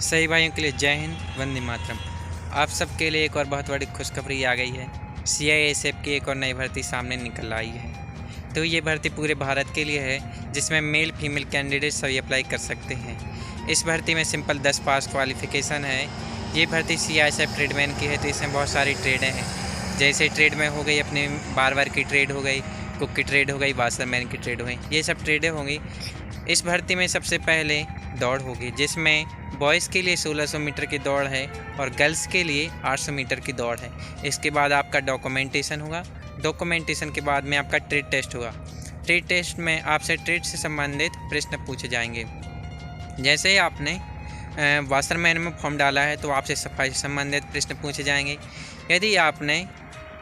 सही भाइयों के लिए जय हिंद, वंदे मातरम। आप सबके लिए एक और बहुत बड़ी खुशखबरी आ गई है। सीआईएसएफ की एक और नई भर्ती सामने निकल आई है। तो ये भर्ती पूरे भारत के लिए है, जिसमें मेल फीमेल कैंडिडेट सभी अप्लाई कर सकते हैं। इस भर्ती में सिंपल 10 पास क्वालिफिकेशन है। ये भर्ती सीआईएसएफ ट्रेडमैन की है, तो इसमें बहुत सारी ट्रेडें हैं। जैसे ट्रेड में हो गई अपनी बार्बर की ट्रेड हो गई, कुक की ट्रेड हो गई, वाशरमैन की ट्रेड हो गई, ये सब ट्रेडें होंगी। इस भर्ती में सबसे पहले दौड़ होगी, जिसमें बॉयज़ के लिए 1600 मीटर की दौड़ है और गर्ल्स के लिए 800 मीटर की दौड़ है। इसके बाद आपका डॉक्यूमेंटेशन होगा। डॉक्यूमेंटेशन के बाद में आपका ट्रेड टेस्ट होगा। ट्रेड टेस्ट में आपसे ट्रेड से संबंधित प्रश्न पूछे जाएंगे। जैसे ही आपने वाशरमैन में फॉर्म डाला है तो आपसे सफाई से संबंधित प्रश्न पूछे जाएंगे। यदि आपने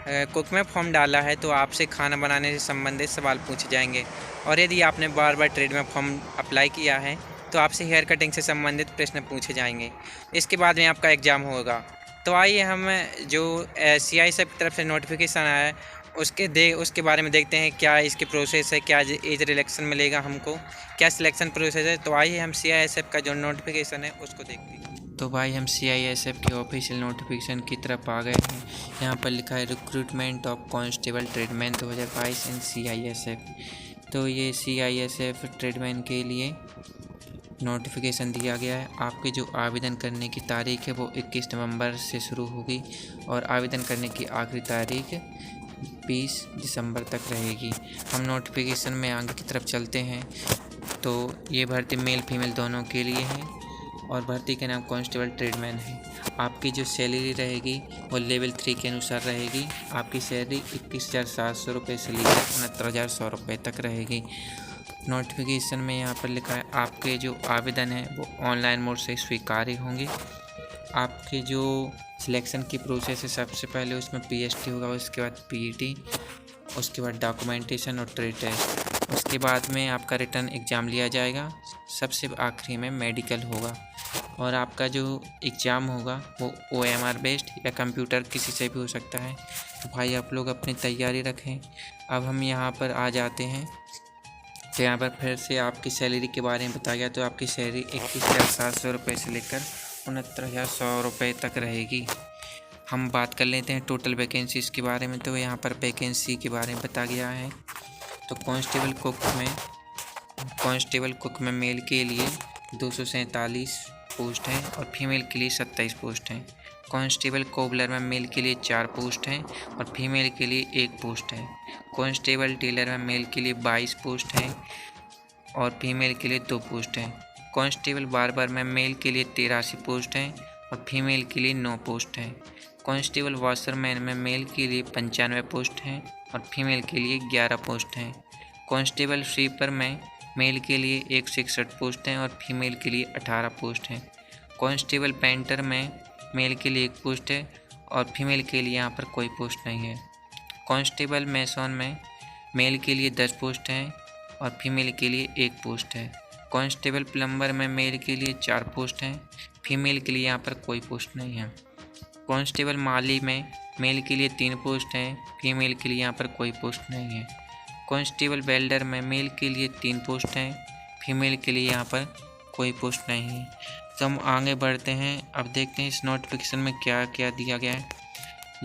कुक में फॉर्म डाला है तो आपसे खाना बनाने से संबंधित सवाल पूछे जाएंगे। और यदि आपने बार ट्रेड में फॉर्म अप्लाई किया है तो आपसे हेयर कटिंग से संबंधित प्रश्न पूछे जाएंगे। इसके बाद में आपका एग्ज़ाम होगा। तो आइए हम जो सीआईएसएफ की तरफ से नोटिफिकेशन आया है उसके बारे में देखते हैं, क्या इसकी प्रोसेस है, क्या एज रिलेक्शन मिलेगा हमको, क्या सिलेक्शन प्रोसेस है। तो आइए हम सीआईएसएफ का जो नोटिफिकेशन है उसको देखते हैं। तो भाई हम सीआईएसएफ के ऑफिशियल नोटिफिकेशन की तरफ आ गए हैं। यहाँ पर लिखा है recruitment of constable tradesman 2022 in CISF. तो ये सीआईएसएफ ट्रेडमैन के लिए नोटिफिकेशन दिया गया है। आपके जो आवेदन करने की तारीख है वो 21 नवंबर से शुरू होगी और आवेदन करने की आखिरी तारीख 20 दिसंबर तक रहेगी। हम नोटिफिकेशन में आगे की तरफ चलते हैं। तो ये भर्ती मेल फीमेल दोनों के लिए है और भर्ती के नाम कांस्टेबल ट्रेडमैन है। आपकी जो सैलरी रहेगी वो लेवल 3 के अनुसार रहेगी। आपकी सैलरी 21,700 रुपये से लेकर 69,100 रुपये तक रहेगी। नोटिफिकेशन में यहाँ पर लिखा है आपके जो आवेदन है वो ऑनलाइन मोड से स्वीकार्य होंगे। आपके जो सिलेक्शन की प्रोसेस है, सबसे पहले उसमें पीएसटी होगा, उसके बाद पीईटी, उसके बाद डॉक्यूमेंटेशन और ट्रेड टेस्ट। उसके बाद में आपका रिटर्न एग्ज़ाम लिया जाएगा। सबसे आखिरी में मेडिकल होगा और आपका जो एग्ज़ाम होगा वो OMR बेस्ड या कंप्यूटर किसी से भी हो सकता है। तो भाई आप लोग अपनी तैयारी रखें। अब हम यहाँ पर आ जाते हैं। तो यहाँ पर फिर से आपकी सैलरी के बारे में बताया गया। तो आपकी सैलरी 21,700 रुपये से लेकर 69,100 रुपये तक रहेगी। हम बात कर लेते हैं टोटल वैकेंसीज़ के बारे में। तो यहाँ पर वैकेंसी के बारे में बताया गया है। तो कांस्टेबल कुक में मेल के लिए 247 पोस्ट हैं और फीमेल के लिए 27 पोस्ट हैं। कांस्टेबल कोबलर में मेल के लिए 4 पोस्ट हैं और फीमेल के लिए 1 पोस्ट है। कांस्टेबल टेलर में मेल के लिए 22 पोस्ट हैं और फीमेल के लिए 2 पोस्ट हैं। कांस्टेबल बार्बर में मेल के लिए 83 पोस्ट हैं और फीमेल के लिए 9 पोस्ट हैं। कांस्टेबल वाशरमैन में मेल के लिए 95 पोस्ट हैं और फीमेल के लिए 11 पोस्ट हैं। कांस्टेबल स्वीपर में मेल के लिए 161 पोस्ट हैं और फीमेल के लिए 18 पोस्ट हैं। कांस्टेबल पेंटर में मेल के लिए 1 पोस्ट है और फीमेल के लिए यहाँ पर कोई पोस्ट नहीं है। कांस्टेबल मैसन में मेल के लिए 10 पोस्ट हैं और फीमेल के लिए 1 पोस्ट है। कांस्टेबल प्लम्बर में मेल के लिए 4 पोस्ट हैं, फीमेल के लिए यहाँ पर कोई पोस्ट नहीं है। कांस्टेबल माली में मेल के लिए 3 पोस्ट हैं, फीमेल के लिए यहाँ पर कोई पोस्ट नहीं है। कांस्टेबल वेल्डर में मेल के लिए 3 पोस्ट हैं, फीमेल के लिए यहाँ पर कोई पोस्ट नहीं है। तो हम आगे बढ़ते हैं। अब देखते हैं इस नोटिफिकेशन में क्या क्या दिया गया है।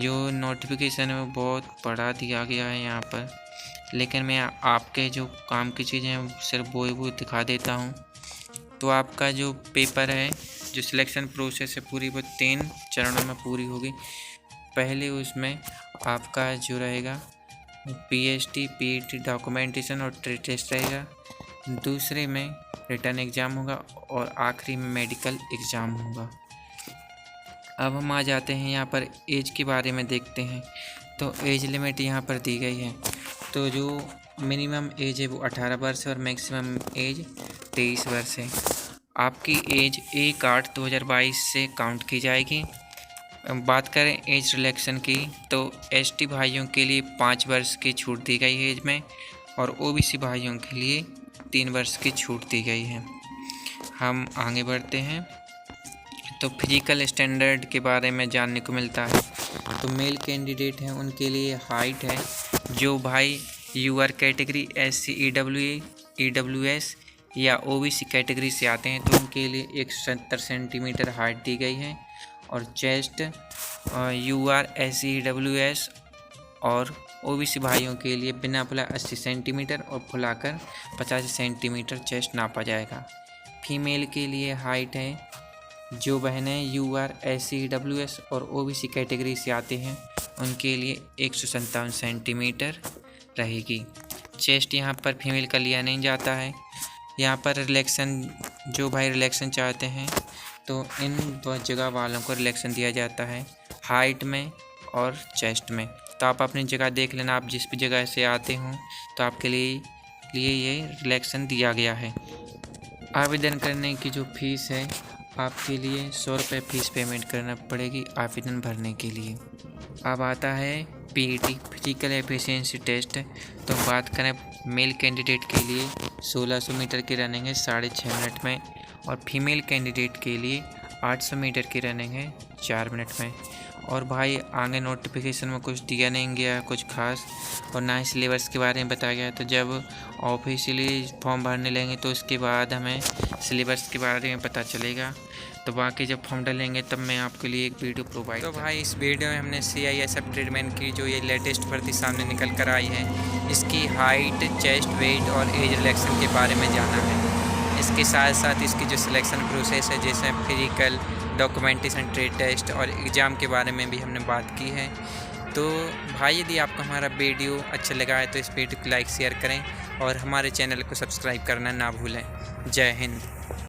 जो नोटिफिकेशन है वो बहुत बड़ा दिया गया है यहाँ पर, लेकिन मैं आपके जो काम की चीज़ें हैं सिर्फ वो दिखा देता हूँ। तो आपका जो पेपर है, जो सिलेक्शन प्रोसेस है पूरी, वो 3 चरणों में पूरी होगी। पहले उसमें आपका जो रहेगा पीएसटी, पीईटी, डॉक्यूमेंटेशन और ट्रेड टेस्ट रहेगा। दूसरे में रिटर्न एग्ज़ाम होगा और आखिरी में मेडिकल एग्ज़ाम होगा। अब हम आ जाते हैं यहाँ पर एज के बारे में देखते हैं। तो एज लिमिट यहाँ पर दी गई है। तो जो मिनिमम एज है वो 18 वर्ष है और मैक्सिमम एज 23 वर्ष है। आपकी एज 1/8/2022 से काउंट की जाएगी। बात करें एज रिलैक्सन की, तो एसटी भाइयों के लिए 5 वर्ष की छूट दी गई है एज में और ओबीसी भाइयों के लिए 3 वर्ष की छूट दी गई है। हम आगे बढ़ते हैं। तो फिजिकल स्टैंडर्ड के बारे में जानने को मिलता है। तो मेल कैंडिडेट हैं उनके लिए हाइट है, जो भाई यूआर कैटेगरी SC EWS या OBC कैटेगरी से आते हैं तो के लिए 170 सेंटीमीटर हाइट दी गई है और चेस्ट UR SEWS और OBC भाइयों के लिए बिना फुला 80 सेंटीमीटर और फुलाकर 50 सेंटीमीटर चेस्ट नापा जाएगा। फीमेल के लिए हाइट है, जो बहनें UR SEWS और OBC कैटेगरी से आते हैं उनके लिए 157 सेंटीमीटर रहेगी। चेस्ट यहाँ पर फीमेल का लिया नहीं जाता है। यहाँ पर रिलैक्सन, जो भाई रिलैक्सन चाहते हैं तो इन दो जगह वालों को रिलैक्सन दिया जाता है, हाइट में और चेस्ट में। तो आप अपनी जगह देख लेना, आप जिस भी जगह से आते हों तो आपके लिए ये रिलैक्सन दिया गया है। आवेदन करने की जो फीस है, आपके लिए 100 रुपये फ़ीस पेमेंट करना पड़ेगी आवेदन भरने के लिए। अब आता है PET फिजिकल एफिशिएंसी टेस्ट। तो बात करें मेल कैंडिडेट के लिए 1600 मीटर की रनिंग है 6.5 मिनट में और फीमेल कैंडिडेट के लिए 800 मीटर की रनिंग है 4 मिनट में। और भाई आगे नोटिफिकेशन में कुछ दिया नहीं गया कुछ खास, और ना ही सिलेबस के बारे में बताया गया। तो जब ऑफिशियली फॉर्म भरने लेंगे तो उसके बाद हमें सिलेबस के बारे में पता चलेगा। तो बाकी जब फॉर्म डालेंगे तब मैं आपके लिए एक वीडियो प्रोवाइड। तो भाई इस वीडियो में हमने CISF ट्रीटमेंट की जो ये लेटेस्ट भर्ती सामने निकल कर आई है, इसकी हाइट, चेस्ट, वेट और एज रिलैक्सन के बारे में जाना है। इसके साथ साथ इसकी जो सिलेक्शन प्रोसेस है, जैसे फिजिकल, डॉक्यूमेंटेशन, ट्रेड टेस्ट और एग्ज़ाम के बारे में भी हमने बात की है। तो भाई यदि आपको हमारा वीडियो अच्छा लगा है तो इस वीडियो को लाइक शेयर करें और हमारे चैनल को सब्सक्राइब करना ना भूलें। जय हिंद।